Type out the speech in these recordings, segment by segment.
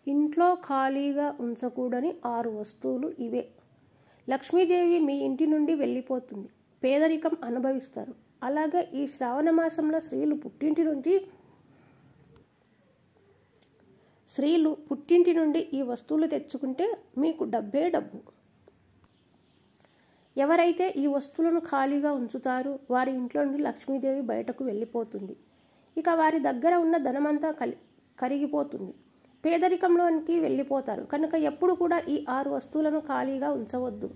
ఇంట్లో ఖాళీగా ఉంచకూడని 6 వస్తువులు ఇవే. లక్ష్మీదేవి మీ ఇంటి నుండి వెళ్ళిపోతుంది. పేదరికం అనుభవిస్తారు. అలాగే ఈ శ్రావణ మాసంలో స్త్రీలు పుట్టింటి నుండి ఈ వస్తువులు తెచ్చుకుంటే మీకు డబ్బే డబ్బు. ఎవరైతే ఈ వస్తువులను ఖాళీగా ఉంచుతారో వారి ఇంట్లో నుండి లక్ష్మీదేవి బయటకు వెళ్ళిపోతుంది. ఇక వారి దగ్గర ఉన్న ధనమంతా కరిగిపోతుంది. పేదరికంలోనికి వెళ్ళిపోతారు. కనుక ఎప్పుడు కూడా ఈ 6 వస్తువులను ఖాళీగా ఉంచవద్దు.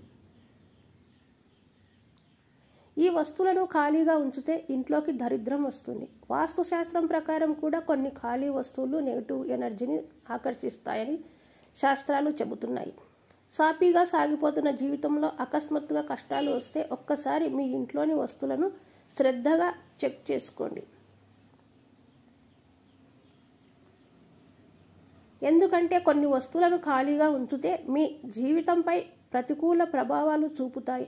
ఈ వస్తువులను ఖాళీగా ఉంచితే ఇంట్లోకి దరిద్రం వస్తుంది. వాస్తుశాస్త్రం ప్రకారం కూడా కొన్ని ఖాళీ వస్తువులు నెగిటివ్ ఎనర్జీని ఆకర్షిస్తాయని శాస్త్రాలు చెబుతున్నాయి. సాఫీగా సాగిపోతున్న జీవితంలో అకస్మాత్తుగా కష్టాలు వస్తే ఒక్కసారి మీ ఇంట్లోని వస్తువులను శ్రద్ధగా చెక్ చేసుకోండి. ఎందుకంటే కొన్ని వస్తువులను ఖాళీగా ఉంచితే మీ జీవితంపై ప్రతికూల ప్రభావాలు చూపుతాయి.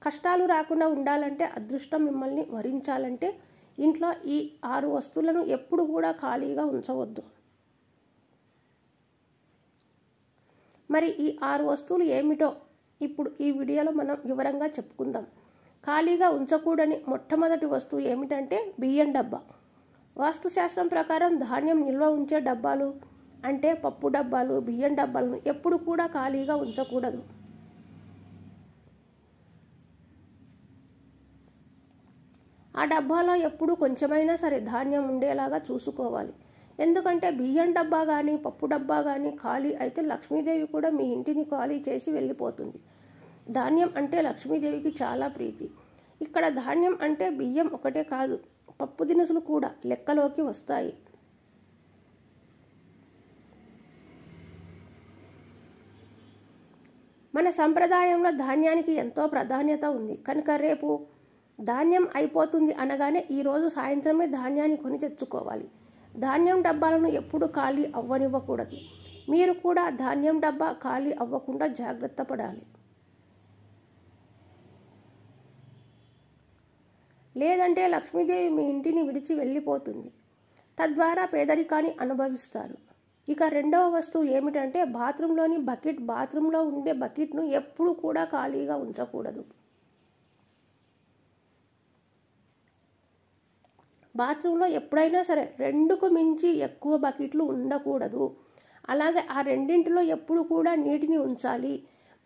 కష్టాలు రాకుండా ఉండాలంటే, అదృష్టం మిమ్మల్ని వరించాలంటే ఇంట్లో ఈ 6 వస్తువులను ఎప్పుడు కూడా ఖాళీగా ఉంచవద్దు. మరి ఈ 6 వస్తువులు ఏమిటో ఇప్పుడు ఈ వీడియోలో మనం వివరంగా చెప్పుకుందాం. ఖాళీగా ఉంచకూడని మొట్టమొదటి వస్తువు ఏమిటంటే బియ్యం డబ్బా. వాస్తుశాస్త్రం ప్రకారం ధాన్యం నిల్వ ఉంచే డబ్బాలు అంటే పప్పు డబ్బాలు, బియ్యం డబ్బాలను ఎప్పుడు కూడా ఖాళీగా ఉంచకూడదు. ఆ డబ్బాలో ఎప్పుడు కొంచెమైనా సరే ధాన్యం ఉండేలాగా చూసుకోవాలి. ఎందుకంటే బియ్యం డబ్బా కానీ పప్పు డబ్బా కానీ ఖాళీ అయితే లక్ష్మీదేవి కూడా మీ ఇంటిని ఖాళీ చేసి వెళ్ళిపోతుంది. ధాన్యం అంటే లక్ష్మీదేవికి చాలా ప్రీతి. ఇక్కడ ధాన్యం అంటే బియ్యం ఒకటే కాదు, పప్పు దినుసులు కూడా లెక్కలోకి వస్తాయి. మన సంప్రదాయంలో ధాన్యానికి ఎంతో ప్రాధాన్యత ఉంది. కనుక రేపు ధాన్యం అయిపోతుంది అనగానే ఈరోజు సాయంత్రమే ధాన్యాన్ని కొని తెచ్చుకోవాలి. ధాన్యం డబ్బాలను ఎప్పుడు ఖాళీ అవ్వనివ్వకూడదు. మీరు కూడా ధాన్యం డబ్బా ఖాళీ అవ్వకుండా జాగ్రత్త పడాలి. లేదంటే లక్ష్మీదేవి మీ ఇంటిని విడిచి వెళ్ళిపోతుంది. తద్వారా పేదరికాన్ని అనుభవిస్తారు. ఇక రెండవ వస్తువు ఏమిటంటే బాత్రూంలోని బకెట్. బాత్రూంలో ఉండే బకెట్ను ఎప్పుడు కూడా ఖాళీగా ఉంచకూడదు. బాత్రూంలో ఎప్పుడైనా సరే 2కు మించి ఎక్కువ బకెట్లు ఉండకూడదు. అలాగే ఆ రెండింటిలో ఎప్పుడు కూడా నీటిని ఉంచాలి.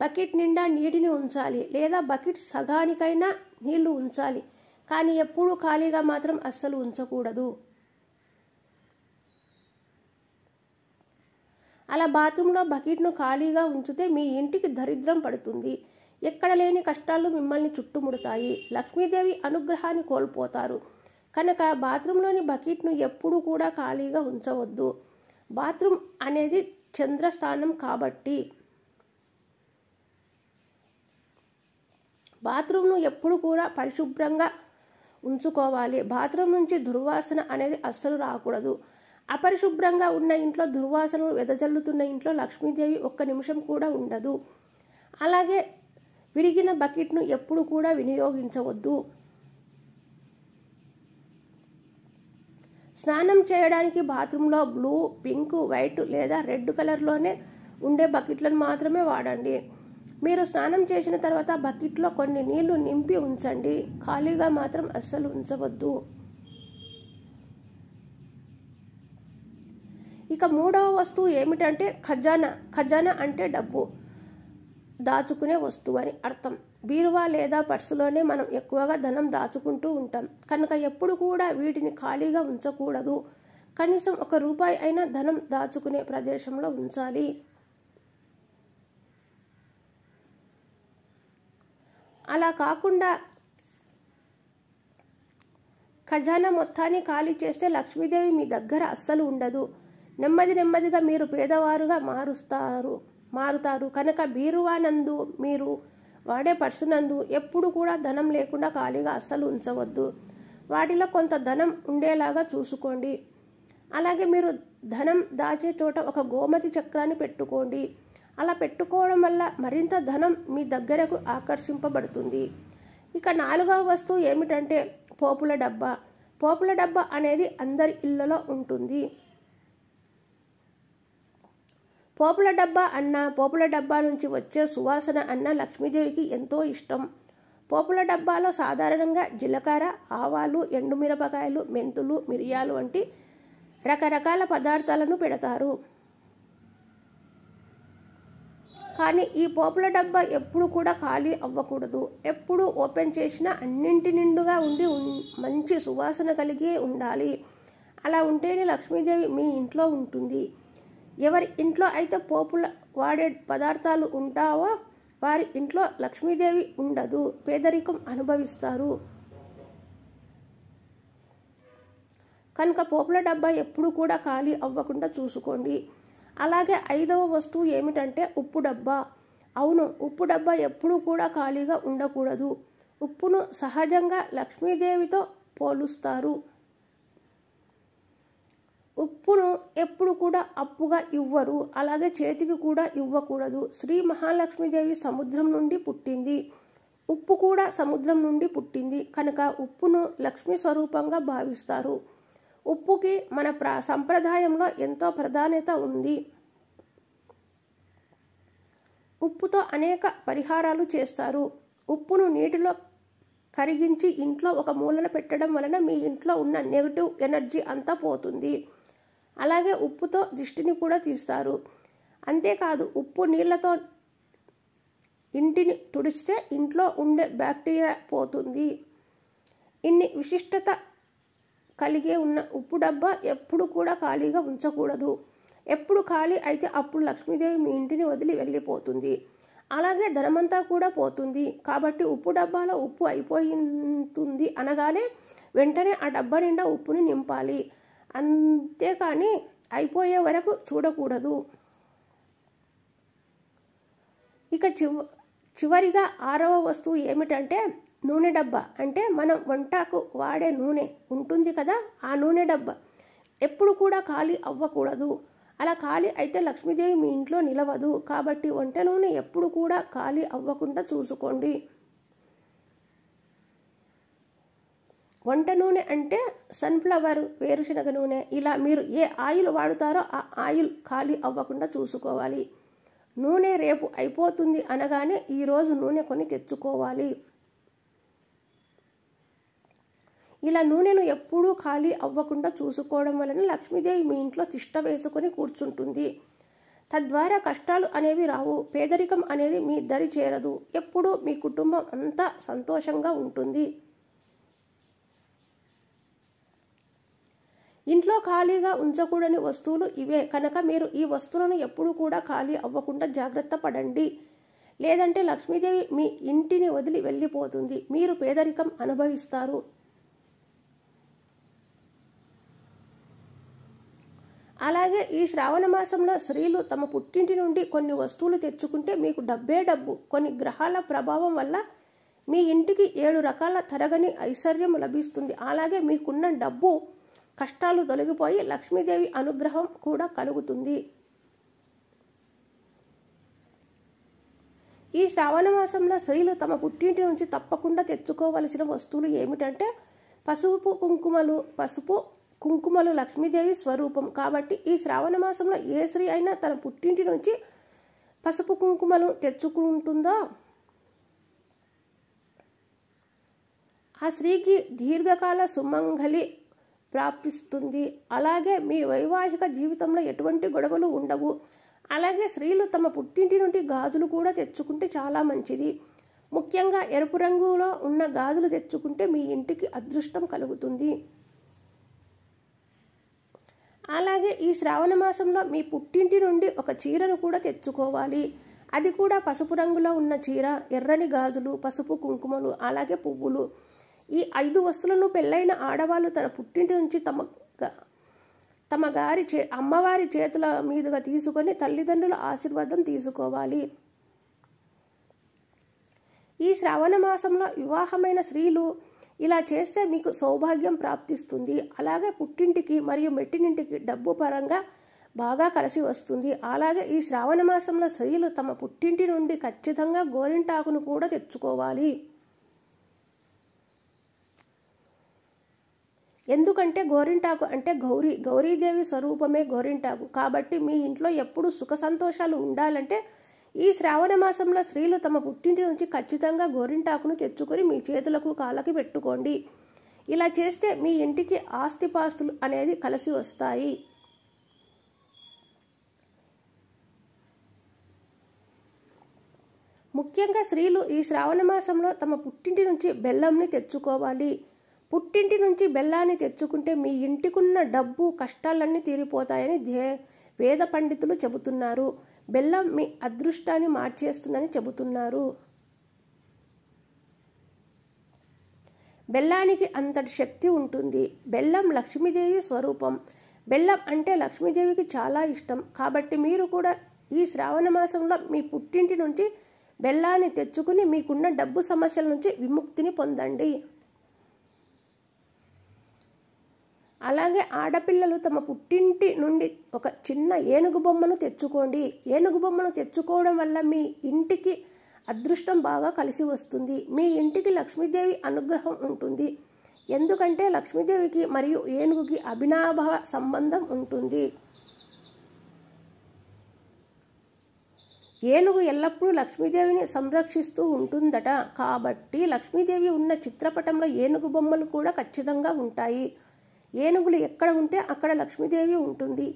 బకెట్ నిండా నీటిని ఉంచాలి, లేదా బకెట్ సగానికైనా నీళ్లు ఉంచాలి. కానీ ఎప్పుడూ ఖాళీగా మాత్రం అస్సలు ఉంచకూడదు. అలా బాత్రూంలో బకెట్ను ఖాళీగా ఉంచితే మీ ఇంటికి దరిద్రం పడుతుంది. ఎక్కడ లేని కష్టాలు మిమ్మల్ని చుట్టుముడతాయి. లక్ష్మీదేవి అనుగ్రహాన్ని కోల్పోతారు. కనుక బాత్రూంలోని బకెట్ను ఎప్పుడు కూడా ఖాళీగా ఉంచవద్దు. బాత్రూమ్ అనేది చంద్రస్థానం కాబట్టి బాత్రూమ్ను ఎప్పుడు కూడా పరిశుభ్రంగా ఉంచుకోవాలి. బాత్రూమ్ నుంచి దుర్వాసన అనేది అస్సలు రాకూడదు. అపరిశుభ్రంగా ఉన్న ఇంట్లో, దుర్వాసనలు వెదజల్లుతున్న ఇంట్లో లక్ష్మీదేవి ఒక్క నిమిషం కూడా ఉండదు. అలాగే విరిగిన బకెట్ను ఎప్పుడు కూడా వినియోగించవద్దు. స్నానం చేయడానికి బాత్రూంలో బ్లూ, పింక్, వైట్ లేదా రెడ్ కలర్లోనే ఉండే బకెట్లను మాత్రమే వాడండి. మీరు స్నానం చేసిన తర్వాత బకెట్లో కొన్ని నీళ్లు నింపి ఉంచండి. ఖాళీగా మాత్రం అస్సలు ఉంచవద్దు. ఇక మూడవ వస్తువు ఏమిటంటే ఖజానా. ఖజానా అంటే డబ్బు దాచుకునే వస్తువు అని అర్థం. బీరువా లేదా పర్సులోనే మనం ఎక్కువగా ధనం దాచుకుంటూ ఉంటాం. కనుక ఎప్పుడు కూడా వీటిని ఖాళీగా ఉంచకూడదు. కనీసం ₹1 అయినా ధనం దాచుకునే ప్రదేశంలో ఉంచాలి. అలా కాకుండా ఖజానా మొత్తాన్ని ఖాళీ చేస్తే లక్ష్మీదేవి మీ దగ్గర అస్సలు ఉండదు. నెమ్మదిగా మీరు పేదవారుగా మారుతారు. కనుక బీరువా నందు, మీరు వాడే పర్సునందు ఎప్పుడు కూడా ధనం లేకుండా ఖాళీగా అస్సలు ఉంచవద్దు. వాటిలో కొంత ధనం ఉండేలాగా చూసుకోండి. అలాగే మీరు ధనం దాచే చోట ఒక గోమతి చక్రాన్ని పెట్టుకోండి. అలా పెట్టుకోవడం వల్ల మరింత ధనం మీ దగ్గరకు ఆకర్షింపబడుతుంది. ఇక 4వ వస్తువు ఏమిటంటే పోపుల డబ్బా. పోపుల డబ్బా అనేది అందరి ఇళ్లలో ఉంటుంది. పోపుల డబ్బా అన్న, పోపుల డబ్బా నుంచి వచ్చే సువాసన అన్న లక్ష్మీదేవికి ఎంతో ఇష్టం. పోపుల డబ్బాలో సాధారణంగా జీలకర్ర, ఆవాలు, ఎండుమిరపకాయలు, మెంతులు, మిరియాలు వంటి రకరకాల పదార్థాలను పెడతారు. కానీ ఈ పోపుల డబ్బా ఎప్పుడు కూడా ఖాళీ అవ్వకూడదు. ఎప్పుడు ఓపెన్ చేసినా అన్నింటి నిండుగా ఉండి మంచి సువాసన కలిగి ఉండాలి. అలా ఉంటేనే లక్ష్మీదేవి మీ ఇంట్లో ఉంటుంది. ఎవరి ఇంట్లో అయితే పోపుల వాడే పదార్థాలు ఉంటావో వారి ఇంట్లో లక్ష్మీదేవి ఉండదు, పేదరికం అనుభవిస్తారు. కనుక పోపుల డబ్బా ఎప్పుడు కూడా ఖాళీ అవ్వకుండా చూసుకోండి. అలాగే 5వ వస్తువు ఏమిటంటే ఉప్పు డబ్బా. అవును, ఉప్పు డబ్బా ఎప్పుడు కూడా ఖాళీగా ఉండకూడదు. ఉప్పును సహజంగా లక్ష్మీదేవితో పోలుస్తారు. ఉప్పును ఎప్పుడు కూడా అప్పుగా ఇవ్వరు, అలాగే చేతికి కూడా ఇవ్వకూడదు. శ్రీ మహాలక్ష్మీదేవి సముద్రం నుండి పుట్టింది, ఉప్పు కూడా సముద్రం నుండి పుట్టింది. కనుక ఉప్పును లక్ష్మీ స్వరూపంగా భావిస్తారు. ఉప్పుకి మన సంప్రదాయంలో ఎంతో ప్రాధాన్యత ఉంది. ఉప్పుతో అనేక పరిహారాలు చేస్తారు. ఉప్పును నీటిలో కరిగించి ఇంట్లో ఒక మూలన పెట్టడం వలన మీ ఇంట్లో ఉన్న నెగిటివ్ ఎనర్జీ అంతా పోతుంది. అలాగే ఉప్పుతో దిష్టిని కూడా తీస్తారు. అంతేకాదు ఉప్పు నీళ్లతో ఇంటిని తుడిస్తే ఇంట్లో ఉండే బ్యాక్టీరియా పోతుంది. ఇన్ని విశిష్టత కలిగే ఉన్న ఉప్పు డబ్బా ఎప్పుడు కూడా ఖాళీగా ఉంచకూడదు. ఎప్పుడు ఖాళీ అయితే అప్పుడు లక్ష్మీదేవి మీ ఇంటిని వదిలి వెళ్ళిపోతుంది. అలాగే ధనమంతా కూడా పోతుంది. కాబట్టి ఉప్పు డబ్బాలో ఉప్పు అయిపోతుంది అనగానే వెంటనే ఆ డబ్బా నిండా ఉప్పుని నింపాలి. అంతేకాని అయిపోయే వరకు చూడకూడదు. ఇక చివరిగా 6వ వస్తువు ఏమిటంటే నూనె డబ్బా. అంటే మనం వంటకు వాడే నూనె ఉంటుంది కదా, ఆ నూనె డబ్బా ఎప్పుడు కూడా ఖాళీ అవ్వకూడదు. అలా ఖాళీ అయితే లక్ష్మీదేవి మీ ఇంట్లో నిలవదు. కాబట్టి వంట నూనె ఎప్పుడు కూడా ఖాళీ అవ్వకుండా చూసుకోండి. వంట నూనె అంటే సన్ఫ్లవర్, వేరుశనగ నూనె, ఇలా మీరు ఏ ఆయిల్ వాడుతారో ఆ ఆయిల్ ఖాళీ అవ్వకుండా చూసుకోవాలి. నూనె రేపు అయిపోతుంది అనగానే ఈరోజు నూనె కొని తెచ్చుకోవాలి. ఇలా నూనెను ఎప్పుడూ ఖాళీ అవ్వకుండా చూసుకోవడం వలన లక్ష్మీదేవి మీ ఇంట్లో తిష్ట వేసుకొని కూర్చుంటుంది. తద్వారా కష్టాలు అనేవి రావు, పేదరికం అనేది మీ దరి చేరదు. ఎప్పుడూ మీ కుటుంబం అంతా సంతోషంగా ఉంటుంది. ఇంట్లో ఖాళీగా ఉంచకూడని వస్తువులు ఇవే. కనుక మీరు ఈ వస్తువులను ఎప్పుడు కూడా ఖాళీ అవ్వకుండా జాగ్రత్త పడండి. లేదంటే లక్ష్మీదేవి మీ ఇంటిని వదిలి వెళ్ళిపోతుంది, మీరు పేదరికం అనుభవిస్తారు. అలాగే ఈ శ్రావణ మాసంలో స్త్రీలు తమ పుట్టింటి నుండి కొన్ని వస్తువులు తెచ్చుకుంటే మీకు డబ్బే డబ్బు. కొన్ని గ్రహాల ప్రభావం వల్ల మీ ఇంటికి 7 రకాల తరగని ఐశ్వర్యం లభిస్తుంది. అలాగే మీకున్న డబ్బు కష్టాలు తొలగిపోయి లక్ష్మీదేవి అనుగ్రహం కూడా కలుగుతుంది. ఈ శ్రావణ మాసంలో స్త్రీలు తమ పుట్టింటి నుంచి తప్పకుండా తెచ్చుకోవలసిన వస్తువులు ఏమిటంటే పసుపు కుంకుమలు లక్ష్మీదేవి స్వరూపం. కాబట్టి ఈ శ్రావణ మాసంలో ఏ స్త్రీ అయినా తన పుట్టింటి నుంచి పసుపు కుంకుమలు తెచ్చుకుంటుందో ఆ స్త్రీకి దీర్ఘకాల సుమంగళి ప్రాప్తిస్తుంది. అలాగే మీ వైవాహిక జీవితంలో ఎటువంటి గొడవలు ఉండవు. అలాగే స్త్రీలు తమ పుట్టింటి నుండి గాజులు కూడా తెచ్చుకుంటే చాలా మంచిది. ముఖ్యంగా ఎరుపు రంగులో ఉన్న గాజులు తెచ్చుకుంటే మీ ఇంటికి అదృష్టం కలుగుతుంది. అలాగే ఈ శ్రావణ మాసంలో మీ పుట్టింటి నుండి ఒక చీరను కూడా తెచ్చుకోవాలి. అది కూడా పసుపు రంగులో ఉన్న చీర, ఎర్రని గాజులు, పసుపు కుంకుమలు, అలాగే పువ్వులు. ఈ 5 వస్తువులను పెళ్ళైన ఆడవాళ్ళు తన పుట్టింటి నుంచి అమ్మవారి చేతుల మీదుగా తీసుకొని తల్లిదండ్రుల ఆశీర్వాదం తీసుకోవాలి. ఈ శ్రావణ మాసంలో వివాహమైన స్త్రీలు ఇలా చేస్తే మీకు సౌభాగ్యం ప్రాప్తిస్తుంది. అలాగే పుట్టింటికి మరియు మెట్టినింటికి డబ్బు పరంగా బాగా కలిసి వస్తుంది. అలాగే ఈ శ్రావణ మాసంలో స్త్రీలు తమ పుట్టింటి నుండి ఖచ్చితంగా గోరింటాకును కూడా తెచ్చుకోవాలి. ఎందుకంటే గోరింటాకు అంటే గౌరీదేవి స్వరూపమే గోరింటాకు. కాబట్టి మీ ఇంట్లో ఎప్పుడు సుఖ సంతోషాలు ఉండాలంటే ఈ శ్రావణ మాసంలో స్త్రీలు తమ పుట్టింటి నుంచి ఖచ్చితంగా గోరింటాకును తెచ్చుకొని మీ చేతులకు కాళ్ళకి పెట్టుకోండి. ఇలా చేస్తే మీ ఇంటికి ఆస్తిపాస్తులు అనేది కలిసి వస్తాయి. ముఖ్యంగా స్త్రీలు ఈ శ్రావణ మాసంలో తమ పుట్టింటి నుంచి బెల్లంని తెచ్చుకోవాలి. పుట్టింటి నుంచి బెల్లాన్ని తెచ్చుకుంటే మీ ఇంటికున్న డబ్బు కష్టాలన్నీ తీరిపోతాయని వేద పండితులు చెబుతున్నారు. బెల్లం మీ అదృష్టాన్ని మార్చేస్తుందని చెబుతున్నారు. బెల్లానికి అంతటి శక్తి ఉంటుంది. బెల్లం లక్ష్మీదేవి స్వరూపం. బెల్లం అంటే లక్ష్మీదేవికి చాలా ఇష్టం. కాబట్టి మీరు కూడా ఈ శ్రావణ మాసంలో మీ పుట్టింటి నుంచి బెల్లాన్ని తెచ్చుకుని మీకున్న డబ్బు సమస్యల నుంచి విముక్తిని పొందండి. అలాగే ఆడపిల్లలు తమ పుట్టింటి నుండి ఒక చిన్న ఏనుగు బొమ్మను తెచ్చుకోండి. ఏనుగు బొమ్మను తెచ్చుకోవడం వల్ల మీ ఇంటికి అదృష్టం బాగా కలిసి వస్తుంది. మీ ఇంటికి లక్ష్మీదేవి అనుగ్రహం ఉంటుంది. ఎందుకంటే లక్ష్మీదేవికి మరియు ఏనుగుకి అభినాభావ సంబంధం ఉంటుంది. ఏనుగు ఎల్లప్పుడూ లక్ష్మీదేవిని సంరక్షిస్తూ ఉంటుందట. కాబట్టి లక్ష్మీదేవి ఉన్న చిత్రపటంలో ఏనుగు బొమ్మలు కూడా ఖచ్చితంగా ఉంటాయి. ఏనుగులు ఎక్కడ ఉంటే అక్కడ లక్ష్మీదేవి ఉంటుంది.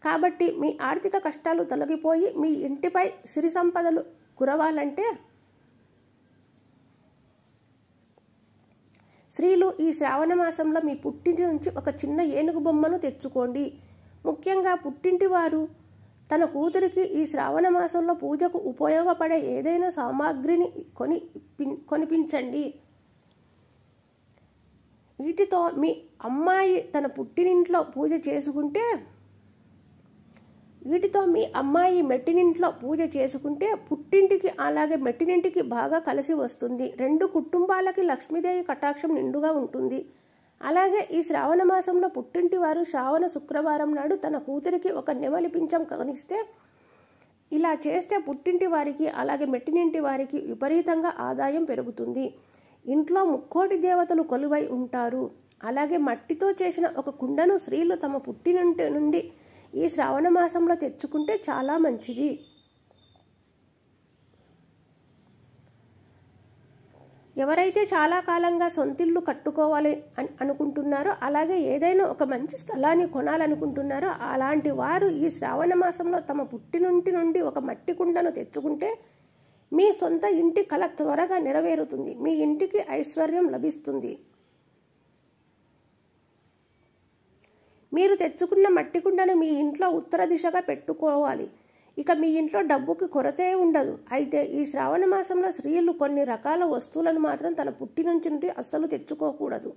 కాబట్టి మీ ఆర్థిక కష్టాలు తొలగిపోయి మీ ఇంటిపై సిరి సంపదలు కురవాలంటే స్త్రీలు ఈ శ్రావణ మాసంలో మీ పుట్టింటి నుంచి ఒక చిన్న ఏనుగు బొమ్మను తెచ్చుకోండి. ముఖ్యంగా పుట్టింటి వారు తన కూతురికి ఈ శ్రావణ మాసంలో పూజకు ఉపయోగపడే ఏదైనా సామాగ్రిని కొనిపించండి. వీటితో మీ అమ్మాయి తన పుట్టినింట్లో పూజ చేసుకుంటే మెట్టినింట్లో పూజ చేసుకుంటే పుట్టింటికి అలాగే మెట్టినింటికి బాగా కలిసి వస్తుంది. రెండు కుటుంబాలకి లక్ష్మీదేవి కటాక్షం నిండుగా ఉంటుంది. అలాగే ఈ శ్రావణ మాసంలో పుట్టింటి వారు శ్రావణ శుక్రవారం నాడు తన కూతురికి ఒక నెమలి పింఛం కొనిస్తే ఇలా చేస్తే పుట్టింటి వారికి అలాగే మెట్టినింటి వారికి విపరీతంగా ఆదాయం పెరుగుతుంది. ఇంట్లో ముక్కోటి దేవతలు కొలువై ఉంటారు. అలాగే మట్టితో చేసిన ఒక కుండను స్త్రీలు తమ పుట్టినింటి నుండి ఈ శ్రావణ మాసంలో తెచ్చుకుంటే చాలా మంచిది. ఎవరైతే చాలా కాలంగా సొంతిల్లు కట్టుకోవాలి అని అనుకుంటున్నారో అలాగే ఏదైనా ఒక మంచి స్థలాన్ని కొనాలనుకుంటున్నారో అలాంటి వారు ఈ శ్రావణ మాసంలో తమ పుట్టినింటి నుండి ఒక మట్టి కుండను తెచ్చుకుంటే మీ సొంత ఇంటి కల త్వరగా నెరవేరుతుంది. మీ ఇంటికి ఐశ్వర్యం లభిస్తుంది. మీరు తెచ్చుకున్న మట్టి కుండను మీ ఇంట్లో ఉత్తర దిశగా పెట్టుకోవాలి. ఇక మీ ఇంట్లో డబ్బుకి కొరతే ఉండదు. అయితే ఈ శ్రావణ మాసంలో స్త్రీలు కొన్ని రకాల వస్తువులను మాత్రం తన పుట్టినింటి నుండి అస్సలు తెచ్చుకోకూడదు.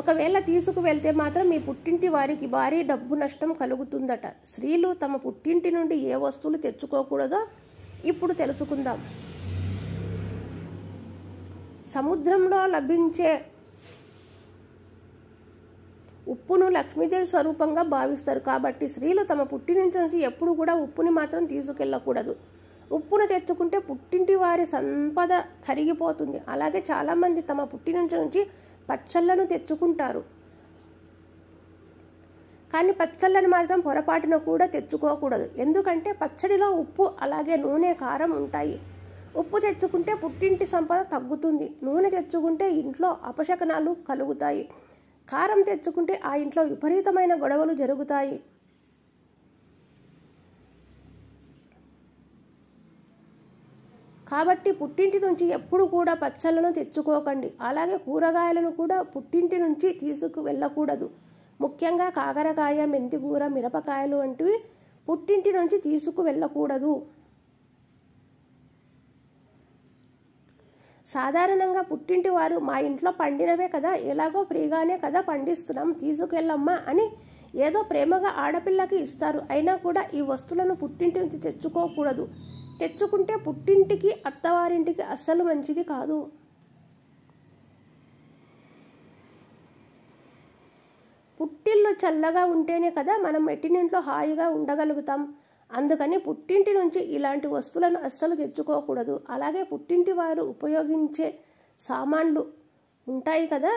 ఒకవేళ తీసుకువెళ్తే మాత్రం మీ పుట్టింటి వారికి భారీ డబ్బు నష్టం కలుగుతుందట. స్త్రీలు తమ పుట్టింటి నుండి ఏ వస్తువులు తెచ్చుకోకూడదో ఇప్పుడు తెలుసుకుందాం. సముద్రంలో లభించే ఉప్పును లక్ష్మీదేవి స్వరూపంగా భావిస్తారు. కాబట్టి స్త్రీలు తమ పుట్టినింటి నుంచి ఎప్పుడు కూడా ఉప్పుని మాత్రం తీసుకెళ్ళకూడదు. ఉప్పును తెచ్చుకుంటే పుట్టింటి వారి సంపద కరిగిపోతుంది. అలాగే చాలామంది తమ పుట్టినింటి నుంచి పచ్చళ్ళను తెచ్చుకుంటారు. కానీ పచ్చళ్ళను మాత్రం పొరపాటున కూడా తెచ్చుకోకూడదు. ఎందుకంటే పచ్చడిలో ఉప్పు అలాగే నూనె కారం ఉంటాయి. ఉప్పు తెచ్చుకుంటే పుట్టింటి సంపద తగ్గుతుంది. నూనె తెచ్చుకుంటే ఇంట్లో అపశకనాలు కలుగుతాయి. కారం తెచ్చుకుంటే ఆ ఇంట్లో విపరీతమైన గొడవలు జరుగుతాయి. కాబట్టి పుట్టింటి నుంచి ఎప్పుడు కూడా పచ్చళ్ళను తెచ్చుకోకండి. అలాగే కూరగాయలను కూడా పుట్టింటి నుంచి తీసుకు వెళ్ళకూడదు. ముఖ్యంగా కాకరకాయ, మెంతికూర, మిరపకాయలు వంటివి పుట్టింటి నుంచి తీసుకు వెళ్ళకూడదు. సాధారణంగా పుట్టింటి వారు మా ఇంట్లో పండినవే కదా, ఎలాగో ఫ్రీగానే కదా పండిస్తున్నాం, తీసుకెళ్ళమ్మా అని ఏదో ప్రేమగా ఆడపిల్లకి ఇస్తారు. అయినా కూడా ఈ వస్తువులను పుట్టింటి నుంచి తెచ్చుకోకూడదు. తెచ్చుకుంటే పుట్టింటికి అత్తవారింటికి అస్సలు మంచిది కాదు. పుట్టిల్లు చల్లగా ఉంటేనే కదా మనం మెట్టినింట్లో హాయిగా ఉండగలుగుతాం. అందుకని పుట్టింటి నుంచి ఇలాంటి వస్తువులను అస్సలు తెచ్చుకోకూడదు. అలాగే పుట్టింటి వారు ఉపయోగించే సామాన్లు ఉంటాయి కదా,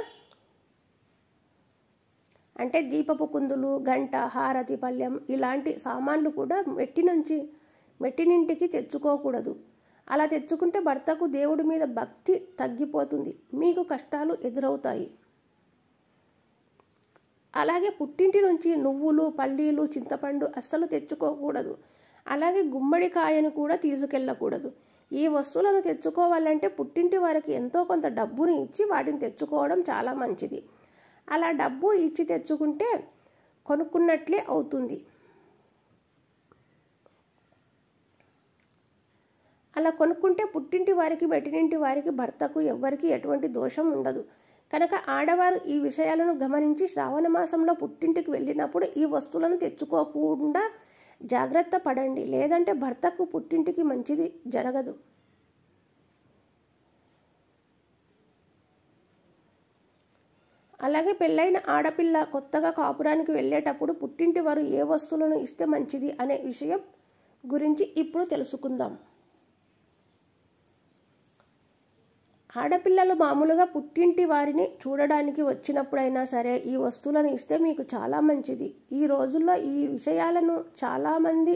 అంటే దీపపు కుందులు, గంట, హారతి, పళ్ళెం ఇలాంటి సామాన్లు కూడా మెట్టినింటికి తెచ్చుకోకూడదు. అలా తెచ్చుకుంటే భర్తకు దేవుడి మీద భక్తి తగ్గిపోతుంది, మీకు కష్టాలు ఎదురవుతాయి. అలాగే పుట్టింటి నుంచి నువ్వులు, పల్లీలు, చింతపండు అస్సలు తెచ్చుకోకూడదు. అలాగే గుమ్మడికాయను కూడా తీసుకెళ్ళకూడదు. ఈ వస్తువులను తెచ్చుకోవాలంటే పుట్టింటి వారికి ఎంతో కొంత డబ్బుని ఇచ్చి వాటిని తెచ్చుకోవడం చాలా మంచిది. అలా డబ్బు ఇచ్చి తెచ్చుకుంటే కొనుక్కున్నట్లే అవుతుంది. అలా కొనుక్కుంటే పుట్టింటి వారికి, మెట్టినింటి వారికి, భర్తకు ఎవ్వరికి ఎటువంటి దోషం ఉండదు. కనుక ఆడవారు ఈ విషయాలను గమనించి శ్రావణ మాసంలో పుట్టింటికి వెళ్ళినప్పుడు ఈ వస్తువులను తెచ్చుకోకుండా జాగ్రత్త పడండి. లేదంటే భర్తకు, పుట్టింటికి మంచిది జరగదు. అలాగే పెళ్ళైన ఆడపిల్ల కొత్తగా కాపురానికి వెళ్ళేటప్పుడు పుట్టింటి వారు ఏ వస్తువులను ఇస్తే మంచిది అనే విషయం గురించి ఇప్పుడు తెలుసుకుందాం. ఆడపిల్లలు మామూలుగా పుట్టింటి వారిని చూడడానికి వచ్చినప్పుడైనా సరే ఈ వస్తువులను ఇస్తే మీకు చాలా మంచిది. ఈ రోజుల్లో ఈ విషయాలను చాలామంది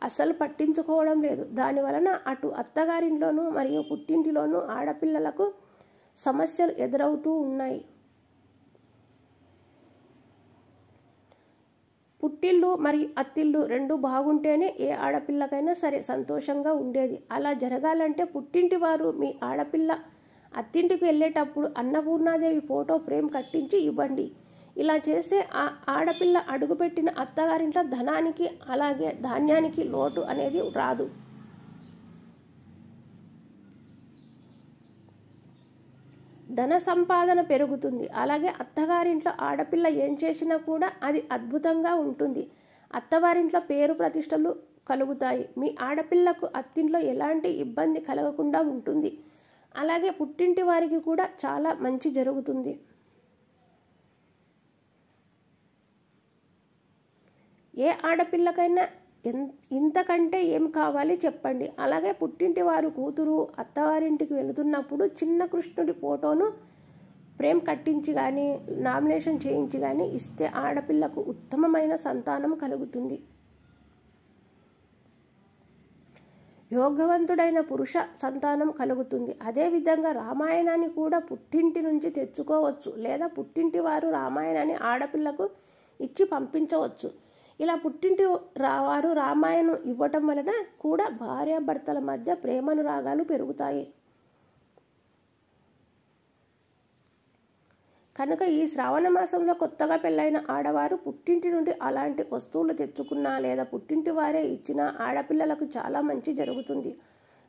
అస్సలు పట్టించుకోవడం లేదు. దానివలన అటు అత్తగారింట్లోనూ మరియు పుట్టింటిలోనూ ఆడపిల్లలకు సమస్యలు ఎదురవుతూ ఉన్నాయి. పుట్టిల్లు మరియు అత్తిల్లు రెండు బాగుంటేనే ఏ ఆడపిల్లకైనా సరే సంతోషంగా ఉండేది. అలా జరగాలంటే పుట్టింటి వారు మీ ఆడపిల్ల అత్తింటికి వెళ్ళేటప్పుడు అన్నపూర్ణాదేవి ఫోటో ఫ్రేమ్ కట్టించి ఇవ్వండి. ఇలా చేస్తే ఆ ఆడపిల్ల అడుగుపెట్టిన అత్తగారింట్లో ధనానికి అలాగే ధాన్యానికి లోటు అనేది రాదు. ధన సంపాదన పెరుగుతుంది. అలాగే అత్తగారింట్లో ఆడపిల్ల ఏం చేసినా కూడా అది అద్భుతంగా ఉంటుంది. అత్తవారింట్లో పేరు ప్రతిష్టలు కలుగుతాయి. మీ ఆడపిల్లకు అత్తింట్లో ఎలాంటి ఇబ్బంది కలగకుండా ఉంటుంది. అలాగే పుట్టింటి వారికి కూడా చాలా మంచి జరుగుతుంది. ఏ ఆడపిల్లకైనా ఇంతకంటే ఏం కావాలి చెప్పండి. అలాగే పుట్టింటి వారు కూతురు అత్తవారింటికి వెళుతున్నప్పుడు చిన్న కృష్ణుడి ఫోటోను ఫ్రేమ్ కట్టించి కానీ నామినేషన్ చేయించి కానీ ఇస్తే ఆడపిల్లకు ఉత్తమమైన సంతానం కలుగుతుంది. యోగవంతుడైన పురుష సంతానం కలుగుతుంది. అదేవిధంగా రామాయణాన్ని కూడా పుట్టింటి నుంచి తెచ్చుకోవచ్చు, లేదా పుట్టింటి వారు రామాయణాన్ని ఆడపిల్లకు ఇచ్చి పంపించవచ్చు. ఇలా పుట్టింటి వారు రామాయణం ఇవ్వటం వలన కూడా భార్యాభర్తల మధ్య ప్రేమానురాగాలు పెరుగుతాయి. కనుక ఈ శ్రావణ మాసంలో కొత్తగా పెళ్ళైన ఆడవారు పుట్టింటి నుండి అలాంటి వస్తువులు తెచ్చుకున్నా లేదా పుట్టింటి వారే ఇచ్చినా ఆడపిల్లలకు చాలా మంచి జరుగుతుంది.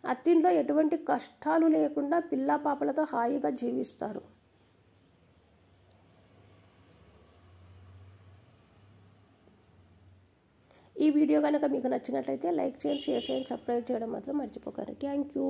అత్తింట్లో ఎటువంటి కష్టాలు లేకుండా పిల్లా పాపలతో హాయిగా జీవిస్తారు. ఈ వీడియో కనుక మీకు నచ్చినట్లయితే లైక్ చేయండి, షేర్ చేయండి, సబ్స్క్రైబ్ చేయడం మాత్రం మర్చిపోకండి. Thank you.